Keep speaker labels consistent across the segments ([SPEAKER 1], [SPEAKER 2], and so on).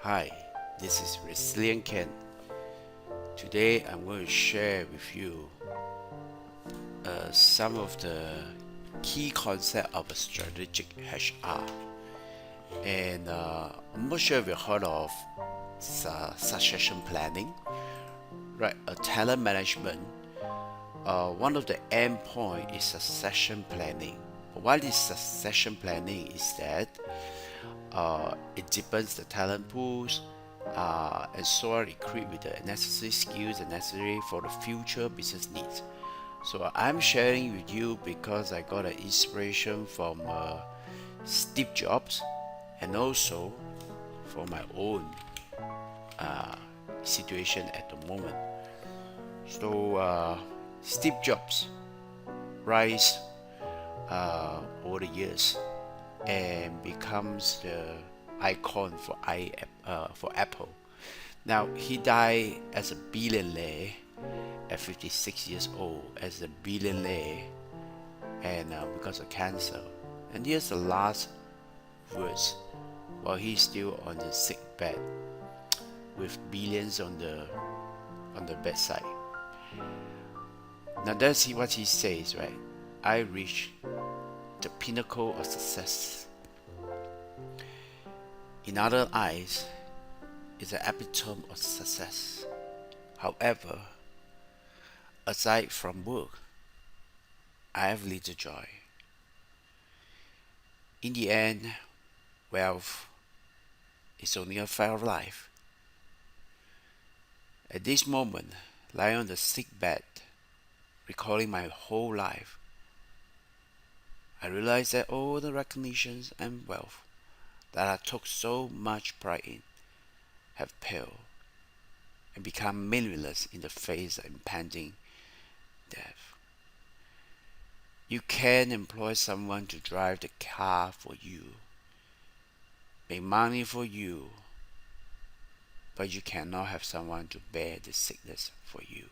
[SPEAKER 1] Hi, this is Resilient Ken. Today I'm going to share with you some of the key concept of a strategic HR. And I'm not sure if you heard of succession planning, right? Talent management. One of the end point is succession planning. What is succession planning is that it deepens the talent pools and so on, equipped with the necessary skills and necessary for the future business needs. So I'm sharing with you because I got an inspiration from Steve Jobs and also for my own situation at the moment. So Steve Jobs rise over the years and becomes the icon for Apple. Now he died as a billionaire at 56 years old as a billionaire and because of cancer. And here's the last words while he's still on the sick bed with billions on the bedside. Now that's what he says, right? I reached the pinnacle of success. In other eyes, is the epitome of success. However, aside from work, I have little joy. In the end, wealth is only a fact of life. At this moment, lying on the sick bed, recalling my whole life, I realize that all the recognitions and wealth that I took so much pride in have paled and become meaningless in the face of impending death. You can employ someone to drive the car for you, make money for you, but you cannot have someone to bear the sickness for you.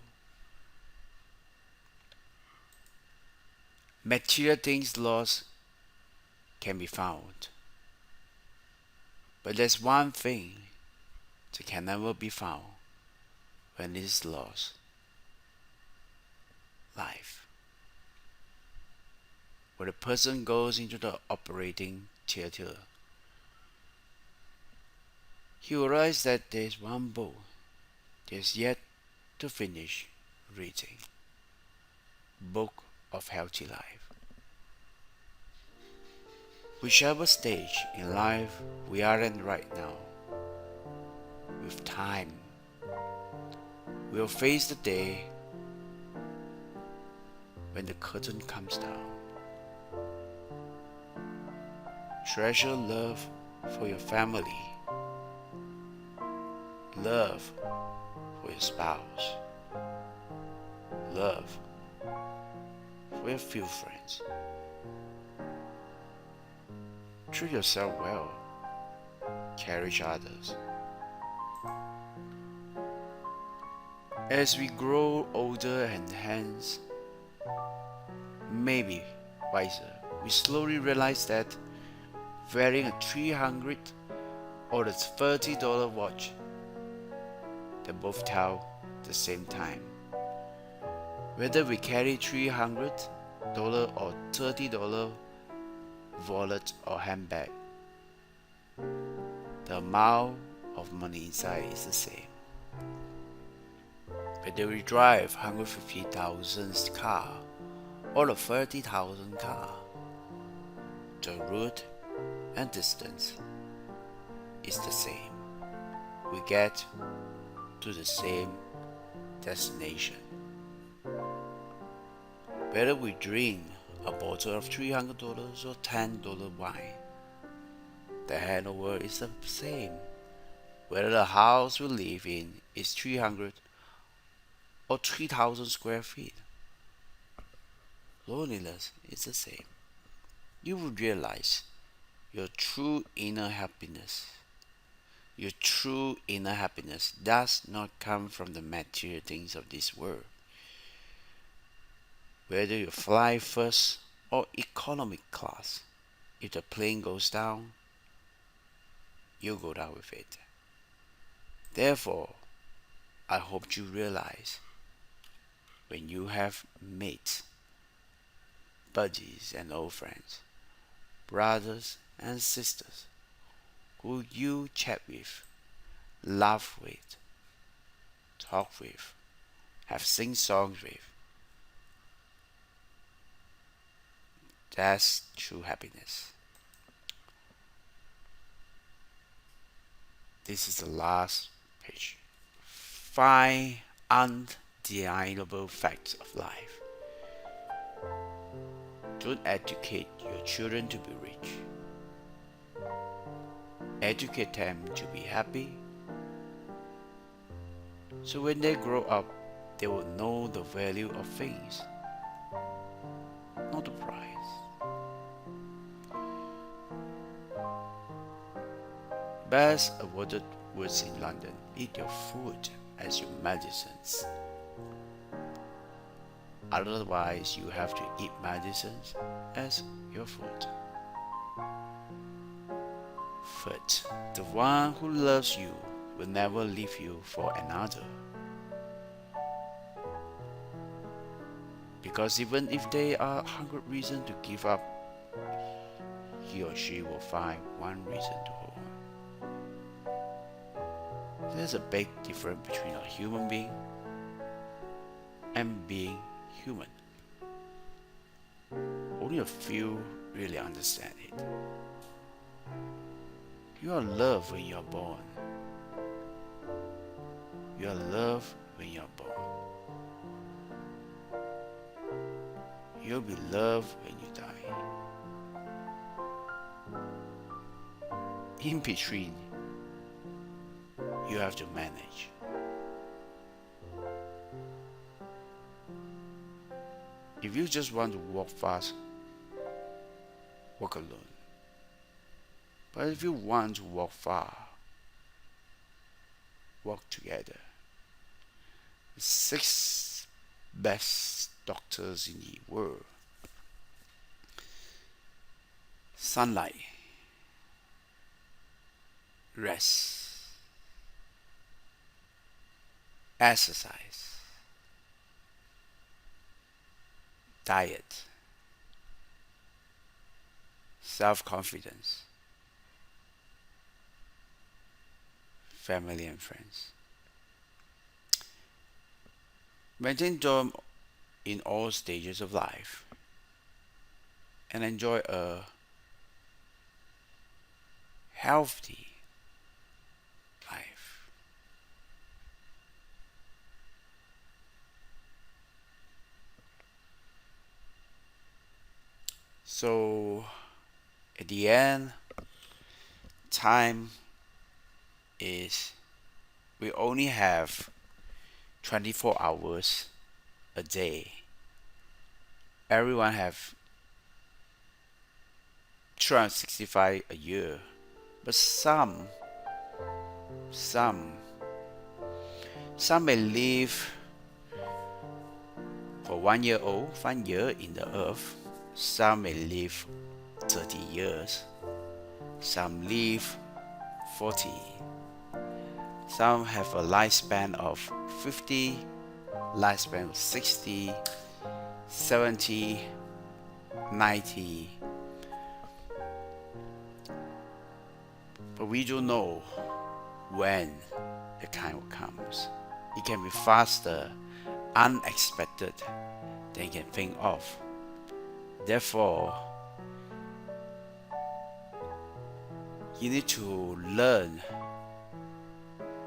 [SPEAKER 1] Material things lost can be found, but there's one thing that can never be found when it is lost: life. When a person goes into the operating theater, he will realize that there is one book that is yet to finish reading. Book of Healthy Life. Whichever stage in life we are in right now, with time, we'll face the day when the curtain comes down. Treasure love for your family, love for your spouse, love for your few friends. Treat yourself well, cherish others. As we grow older and hence, maybe wiser, we slowly realize that wearing a 300 or a $30 watch, they both tell the same time. Whether we carry $300 or $30 wallet or handbag, the amount of money inside is the same. Whether we drive 150,000 car or a 30,000 car, the route and distance is the same. We get to the same destination. Whether we drink a bottle of $300 or $10 wine, the hangover is the same. Whether the house we live in is 300 or 3,000 square feet, loneliness is the same. You will realize your true inner happiness. Your true inner happiness does not come from the material things of this world. Whether you fly first or economic class, if the plane goes down, you go down with it. Therefore, I hope you realize when you have mates, buddies, and old friends, brothers and sisters who you chat with, laugh with, talk with, have sing songs with, that's true happiness. This is the last page. 5 undeniable facts of life. Don't educate your children to be rich. Educate them to be happy. So when they grow up, they will know the value of things, not the price. Best awarded words in London: eat your food as your medicines. Otherwise, you have to eat medicines as your food. Third, the one who loves you will never leave you for another. Because even if there are 100 reasons to give up, he or she will find one reason to hold on. There's a big difference between a human being and being human. Only a few really understand it. You are loved when you are born. You are loved when you are born. You'll be loved when you die. In between, you have to manage. If you just want to walk fast, walk alone. But if you want to walk far, walk together. The 6 best doctors in the world: sunlight, rest, exercise, diet, self-confidence, family and friends. Maintain them in all stages of life and enjoy a healthy life. So, at the end, time is we only have 24 hours a day. Everyone have 365 a year, but some may live for 1 year old, 1 year in the earth. Some may live 30 years. Some live 40. Some have a lifespan of 50, lifespan of 60, 70, 90. But we don't know when the time comes. It can be faster, unexpected than you can think of. Therefore, you need to learn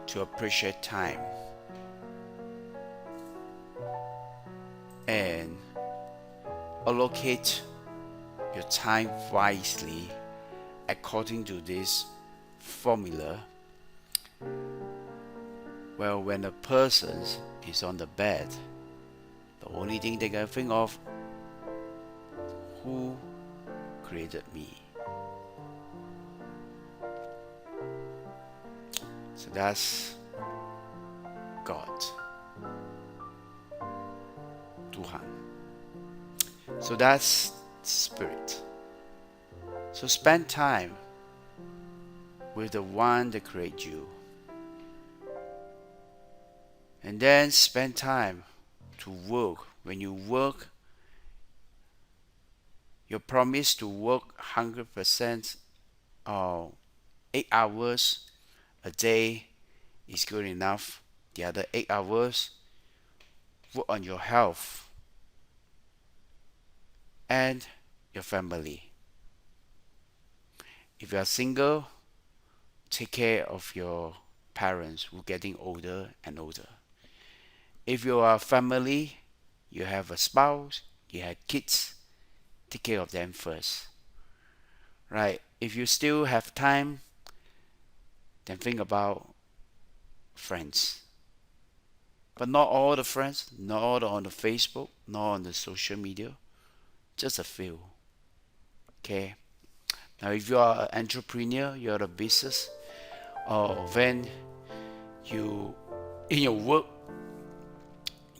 [SPEAKER 1] to appreciate time and allocate your time wisely according to this formula. Well, when a person is on the bed, the only thing they can think of, who created me? So that's God, Tuhan. So that's spirit. So spend time with the one that created you. and then spend time to work. When you work, you promise to work 100% or 8 hours a day is good enough. The other 8 hours, work on your health and your family. If you are single, take care of your parents who are getting older and older. If you are a family, you have a spouse, you have kids, take care of them first. Right? If you still have time, then think about friends. But not all the friends, not all on the Facebook, not on the social media, just a few. Okay? Now, if you are an entrepreneur, you're a business, or when you in your work,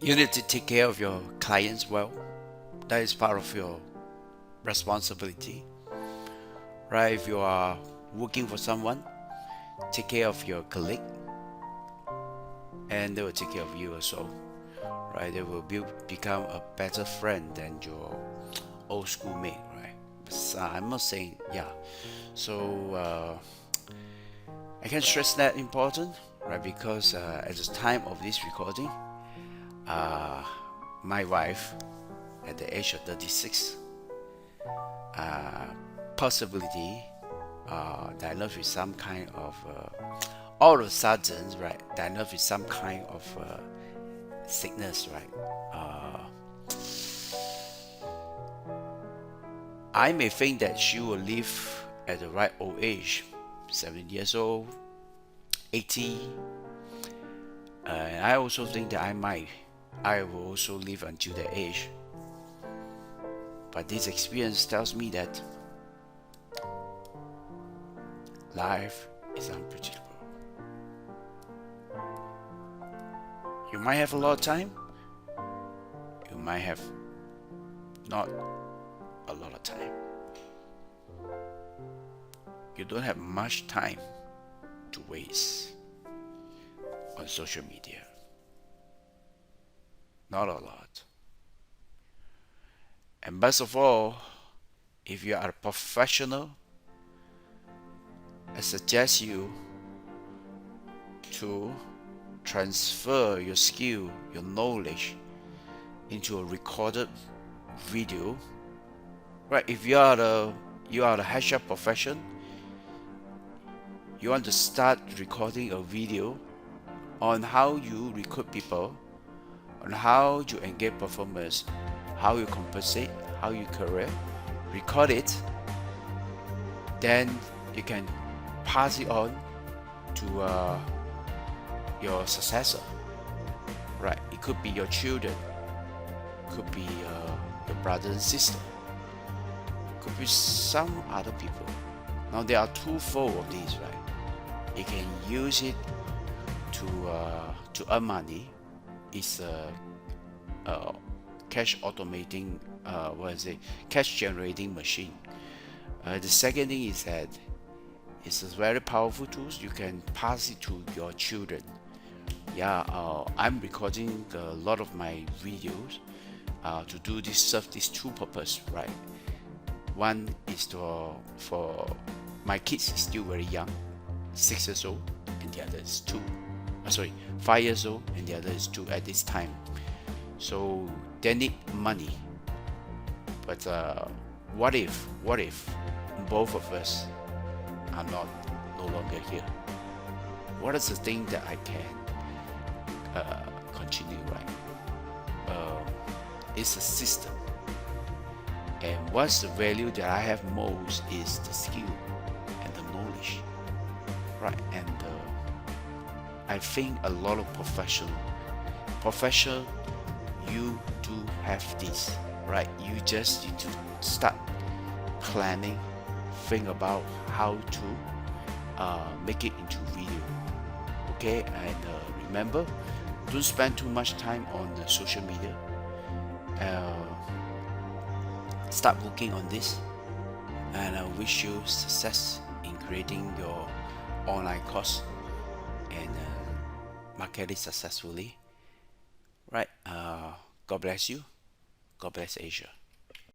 [SPEAKER 1] you need to take care of your clients well. That is part of your responsibility, right? If you are working for someone, take care of your colleague, and they will take care of you as well, right? They will become a better friend than your old schoolmate, right? But I'm not saying, yeah. So I can stress that important, right? Because at the time of this recording, my wife, at the age of 36, possibility diagnosed with some kind of all of a sudden, right? Diagnosed with some kind of sickness, right? I may think that she will live at the right old age, 70 years old, 80. And I also think that I will also live until that age. But this experience tells me that life is unpredictable. You might have a lot of time, you might have not a lot of time. You don't have much time to waste on social media. Not a lot. And best of all, if you are a professional, I suggest you to transfer your skill, your knowledge into a recorded video. Right? If you are the HR profession, you want to start recording a video on how you recruit people, on how you engage performers, how you compensate, how you career, record it, then you can pass it on to your successor. Right? It could be your children, could be your brother and sister, could be some other people. Now there are twofold of these, right? You can use it to earn money. It's a cash automating, cash generating machine. The second thing is that it's a very powerful tool. You can pass it to your children. Yeah, I'm recording a lot of my videos to do this, serve these two purposes, right? One is for my kids is still very young, 6 years old, and the other is 5 years old, and the other is 2 at this time. So they need money. But what if both of us are no longer here? What is the thing that I can continue, right? It's a system. And what's the value that I have most is the skill and the knowledge, right? And I think a lot of professional, you do have this, right? You just need to start planning, think about how to make it into video, okay? And remember, don't spend too much time on social media. Start working on this, and I wish you success in creating your online course and market it successfully. Right. God bless you. God bless Asia.